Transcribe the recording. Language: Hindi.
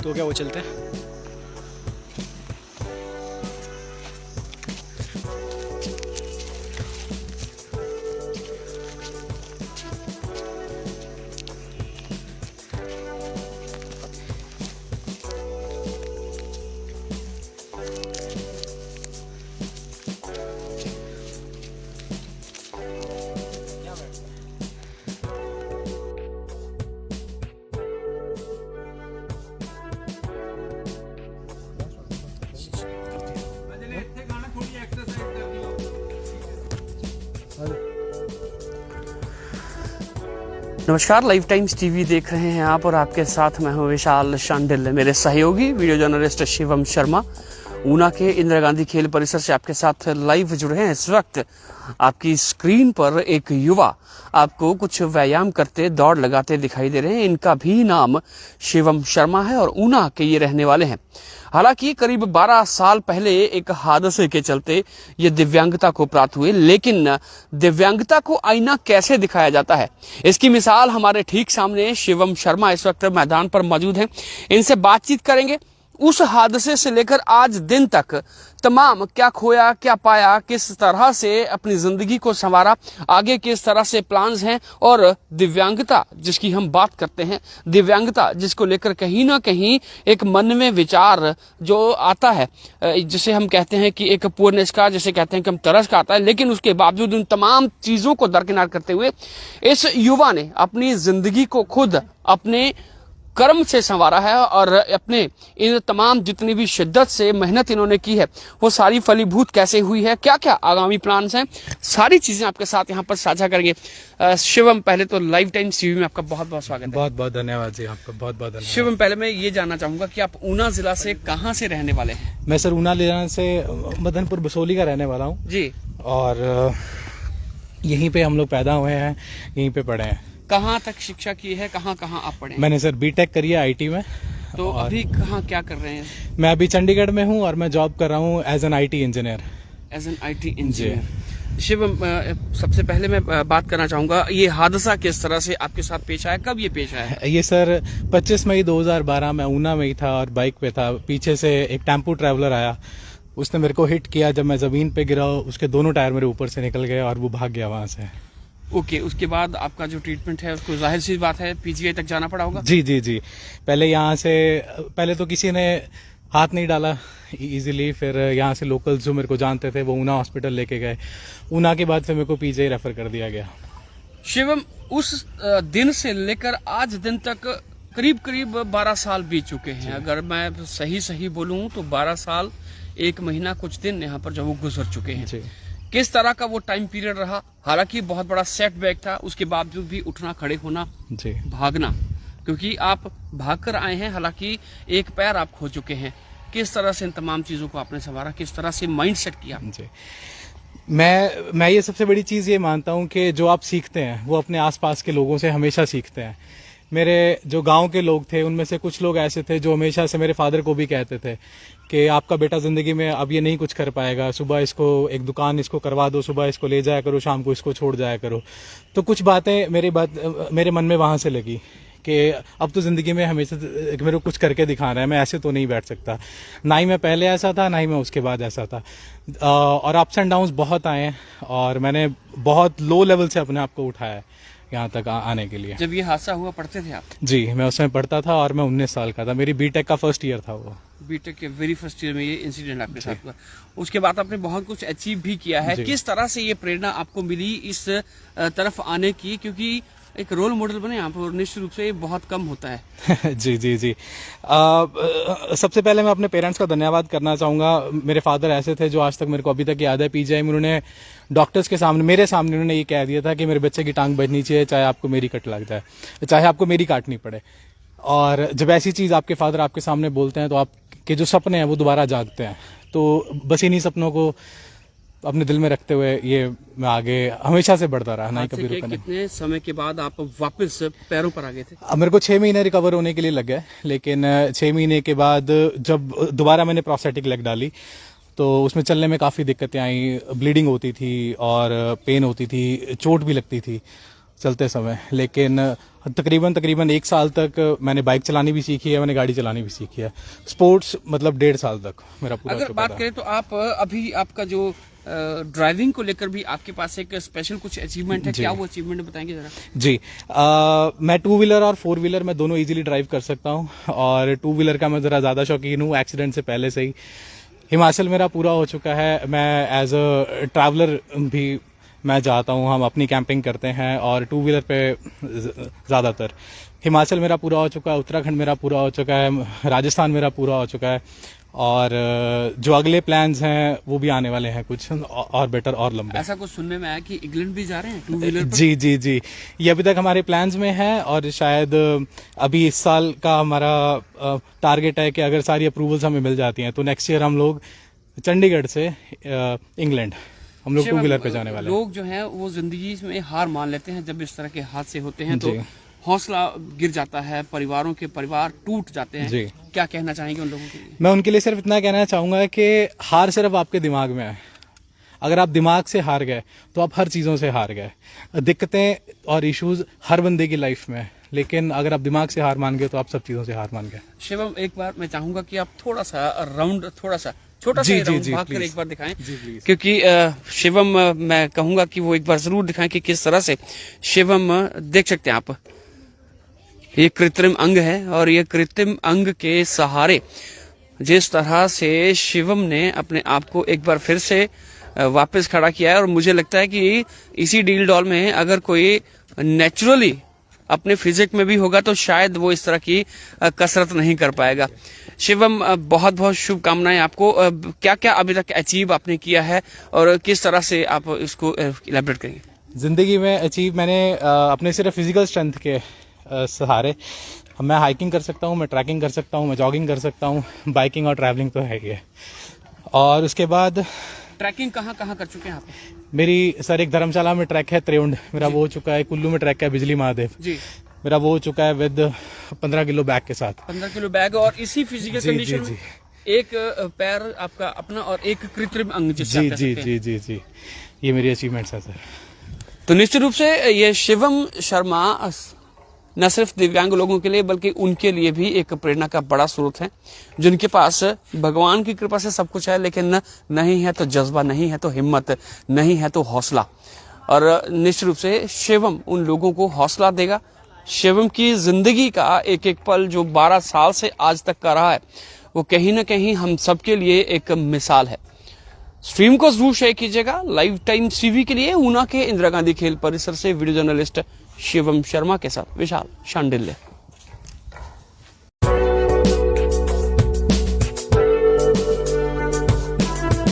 तो क्या वो चलते हैं। नमस्कार, लाइव टाइम्स टीवी देख रहे हैं आप और आपके साथ मैं हूं विशाल शांडिल्य। मेरे सहयोगी वीडियो जर्नलिस्ट शिवम शर्मा ऊना के इंदिरा गांधी खेल परिसर से आपके साथ लाइव जुड़े हैं। इस वक्त आपकी स्क्रीन पर एक युवा आपको कुछ व्यायाम करते, दौड़ लगाते दिखाई दे रहे हैं। इनका भी नाम शिवम शर्मा है और ऊना के ये रहने वाले हैं। हालांकि करीब 12 साल पहले एक हादसे के चलते ये दिव्यांगता को प्राप्त हुए, लेकिन दिव्यांगता को आईना कैसे दिखाया जाता है, इसकी मिसाल हमारे ठीक सामने शिवम शर्मा इस वक्त मैदान पर मौजूद हैं। इनसे बातचीत करेंगे। उस हादसे से लेकर आज दिन तक तमाम क्या खोया क्या पाया, किस तरह से अपनी जिंदगी को संवारा, आगे किस तरह से प्लान्स हैं, और दिव्यांगता जिसकी हम बात करते हैं, दिव्यांगता जिसको लेकर कहीं ना कहीं एक मन में विचार जो आता है, जिसे हम कहते हैं कि एक पूर्णेस का, जिसे कहते हैं कि हम तरस का आता है, लेकिन उसके बावजूद उन तमाम चीजों को दरकिनार करते हुए इस युवा ने अपनी जिंदगी को खुद अपने कर्म से संवारा है और अपने इन तमाम जितनी भी शिद्दत से मेहनत इन्होंने की है वो सारी फलीभूत कैसे हुई है, क्या क्या आगामी प्लान्स हैं, सारी चीजें आपके साथ यहाँ पर साझा करेंगे। शिवम, पहले तो लाइव टाइम्स टीवी में आपका बहुत बहुत स्वागत है। बहुत बहुत धन्यवाद जी, आपका बहुत बहुत धन्यवाद। शिवम, पहले मैं ये जानना चाहूंगा कि आप ऊना जिला से कहाँ से रहने वाले हैं? मैं सर ऊना जिला से मदनपुर बसोली का रहने वाला हूँ जी, और यहीं पे हम लोग पैदा हुए हैं, यहीं पे पढ़े हैं। कहाँ तक शिक्षा की है, कहाँ कहाँ आप पढ़े? मैंने सर बीटेक करी है आईटी में। तो अभी कहाँ क्या कर रहे हैं? मैं अभी चंडीगढ़ में हूँ और मैं जॉब कर रहा हूँ as an IT engineer. As an IT engineer. Shivam, सबसे पहले मैं बात करना चाहूंगा, ये हादसा किस तरह से आपके साथ पेश आया, कब ये पेश आया? ये सर 25 मई 2012 में ऊना में ही था और बाइक पे था। पीछे से एक टेम्पो ट्रैवलर आया, उसने मेरे को हिट किया। जब मैं जमीन पे गिरा उसके दोनों टायर मेरे ऊपर से निकल गए और वो भाग गया वहां से। ओके, उसके बाद आपका जो ट्रीटमेंट है उसको जाहिर सी बात है पीजीआई तक जाना पड़ा होगा? जी जी जी। पहले यहाँ से, पहले तो किसी ने हाथ नहीं डाला इजीली, फिर यहाँ से लोकल्स जो मेरे को जानते थे वो ऊना हॉस्पिटल लेके गए। ऊना के बाद फिर मेरे को पीजीआई रेफर कर दिया गया। शिवम, उस दिन से लेकर आज दिन तक करीब करीब 12 साल बीत चुके हैं। अगर मैं सही बोलूं तो 12 साल 1 महीना कुछ दिन यहाँ पर जो वो गुजर चुके हैं। किस तरह का वो टाइम पीरियड रहा? हालांकि बहुत बड़ा सेटबैक था, उसके बावजूद भी उठना, खड़े होना, भागना, क्योंकि आप भाग कर आए हैं, हालांकि एक पैर आप खो चुके हैं। किस तरह से इन तमाम चीजों को आपने संवारा, किस तरह से माइंड सेट किया? जी, मैं ये सबसे बड़ी चीज ये मानता हूँ कि जो आप सीखते हैं वो अपने आसपास के लोगों से हमेशा सीखते हैं। मेरे जो गांव के लोग थे उनमें से कुछ लोग ऐसे थे जो हमेशा से मेरे फादर को भी कहते थे कि आपका बेटा जिंदगी में अब ये नहीं कुछ कर पाएगा, सुबह इसको एक दुकान इसको करवा दो, सुबह इसको ले जाया करो, शाम को इसको छोड़ जाया करो। तो कुछ बातें मेरे मन में वहां से लगी कि अब तो जिंदगी में हमेशा मेरे को कुछ करके दिखाना है, मैं ऐसे तो नहीं बैठ सकता। ना ही मैं पहले ऐसा था, ना ही मैं उसके बाद ऐसा था। और अप्स एंड डाउन्स बहुत आए हैं और मैंने बहुत लो लेवल से अपने आप को उठाया यहाँ तक आने के लिए। जब ये हादसा हुआ पढ़ते थे आप? जी, मैं उसमें पढ़ता था और मैं 19 साल का था। मेरी बीटेक का फर्स्ट ईयर था वो। बीटेक के वेरी फर्स्ट ईयर में ये इंसिडेंट आपके साथ हुआ। उसके बाद आपने बहुत कुछ अचीव भी किया है। किस तरह से ये प्रेरणा आपको मिली इस तरफ आने की, क्योंकि एक रोल मॉडल बने यहाँ पर निश्चित रूप से बहुत कम होता है। जी जी जी। सबसे पहले मैं अपने पेरेंट्स का धन्यवाद करना चाहूँगा। मेरे फादर ऐसे थे जो आज तक मेरे को अभी तक याद है, पीजीआई में उन्होंने डॉक्टर्स के सामने, मेरे सामने उन्होंने ये कह दिया था कि मेरे बच्चे की टांग बचनी चाहिए, चाहे आपको मेरी कट लग जाए, चाहे आपको मेरी काटनी पड़े। और जब ऐसी चीज़ आपके फादर आपके सामने बोलते हैं तो आपके जो सपने हैं वो दोबारा जागते हैं। तो बस इन्हीं सपनों को अपने दिल में रखते हुए ये मैं आगे हमेशा से बढ़ता रहा, नहीं कभी रुका नहीं। कितने समय के बाद आप वापस पैरों पर आ गए थे? अब मेरे को 6 महीने रिकवर होने के लिए लग गए, लेकिन 6 महीने के बाद जब दोबारा मैंने प्रोस्थेटिक लेग डाली तो उसमें चलने में काफ़ी दिक्कतें आई। ब्लीडिंग होती थी और पेन होती थी, चोट भी लगती थी। चलते समय, लेकिन तकरीबन 1 साल तक मैंने बाइक चलानी भी सीखी है, मैंने गाड़ी चलानी भी सीखी है। स्पोर्ट्स मतलब 1.5 साल तक मेरा पूरा अगर चुका बात था। करें तो आप अभी आपका जो ड्राइविंग को लेकर भी आपके पास एक स्पेशल कुछ अचीवमेंट है, क्या वो अचीवमेंट बताएंगे जरा? जी, मैं 2 व्हीलर और 4 व्हीलर मैं दोनों इजीली ड्राइव कर सकता हूँ, और 2 व्हीलर का मैं ज़रा ज़्यादा शौकीन हूँ एक्सीडेंट से पहले से ही। हिमाचल मेरा पूरा हो चुका है, मैं एज अ ट्रैवलर भी मैं जाता हूँ, हम अपनी कैंपिंग करते हैं और 2 व्हीलर पे ज़्यादातर। हिमाचल मेरा पूरा हो चुका है, उत्तराखंड मेरा पूरा हो चुका है, राजस्थान मेरा पूरा हो चुका है, और जो अगले प्लान्स हैं वो भी आने वाले हैं, कुछ और बेटर और लंबे। ऐसा कुछ सुनने में आया कि इंग्लैंड भी जा रहे हैं 2 व्हीलर पर? जी जी जी, ये अभी तक हमारे प्लान्स में है, और शायद अभी इस साल का हमारा टारगेट है कि अगर सारी अप्रूवल्स हमें मिल जाती हैं तो नेक्स्ट ईयर हम लोग चंडीगढ़ से इंग्लैंड हम लोग 2 व्हीलर पे जाने वाले हैं। लोग जो हैं वो जिंदगी में हार मान लेते हैं जब इस तरह के हादसे होते हैं, तो जी। हौसला गिर जाता है, परिवारों के परिवार टूट जाते हैं। जी। क्या कहना चाहेंगे उन लोगों के लिए? मैं उनके लिए सिर्फ इतना कहना चाहूँगा कि हार सिर्फ आपके दिमाग में है। अगर आप दिमाग से हार गए तो आप हर चीज़ों से हार गए। दिक्कतें और इश्यूज हर बंदे की लाइफ में है, लेकिन अगर आप दिमाग से हार मान गए तो आप सब चीज़ों से हार मान गए। शिवम, एक बार मैं चाहूंगा कि आप थोड़ा सा राउंड, छोटा सा छोटा सा जी, राउंड जी, भाग कर please। एक बार दिखाएं, जी, please। क्योंकि शिवम, मैं कहूंगा कि वो एक बार जरूर दिखाएं कि किस तरह से शिवम, देख सकते हैं आप, ये कृत्रिम अंग है, और ये कृत्रिम अंग के सहारे जिस तरह से शिवम ने अपने आप को एक बार फिर से वापस खड़ा किया है, और मुझे लगता है कि इसी डील डॉल में अगर कोई नेचुरली अपने फिजिक में भी होगा तो शायद वो इस तरह की कसरत नहीं कर पाएगा। शिवम, बहुत बहुत शुभकामनाएं आपको। क्या क्या अभी तक अचीव आपने किया है और किस तरह से आप इसको इलैबोरेट करेंगे? जिंदगी में अचीव मैंने अपने सिर्फ फिजिकल स्ट्रेंथ के सहारे, मैं हाइकिंग कर सकता हूँ, मैं ट्रैकिंग कर सकता हूँ, मैं जॉगिंग कर सकता हूँ, बाइकिंग और ट्रैवलिंग तो है ही है। और उसके बाद ट्रैकिंग कहाँ कहाँ कर चुके हैं आप? मेरी सर एक धर्मशाला में ट्रैक है, त्रिउंड मेरा वो हो चुका है, कुल्लू में ट्रैक है बिजली महादेव जी, मेरा वो हो चुका है विद 15 किलो बैग के साथ। 15 किलो बैग, और इसी फिजिकल जी, कंडीशन जी, में एक पैर आपका अपना और एक कृत्रिम अंग जिससे जी आप कह जी सकते हैं। जी जी जी, ये मेरी अचीवमेंट्स है सर। तो निश्चित रूप से ये शिवम शर्मा न सिर्फ दिव्यांग लोगों के लिए बल्कि उनके लिए भी एक प्रेरणा का बड़ा स्रोत है, जिनके पास भगवान की कृपा से सब कुछ है, लेकिन नहीं है तो जज्बा, नहीं है तो हिम्मत, नहीं है तो हौसला। और निश्चित रूप से शिवम उन लोगों को हौसला देगा। शिवम की जिंदगी का एक एक पल जो 12 साल से आज तक का रहा है, वो कहीं ना कहीं हम सबके लिए एक मिसाल है। स्ट्रीम को जरूर शेयर कीजिएगा। लाइव टाइम टीवी के लिए ऊना के इंदिरा गांधी खेल परिसर से वीडियो जर्नलिस्ट शिवम शर्मा के साथ विशाल शांडिल्य।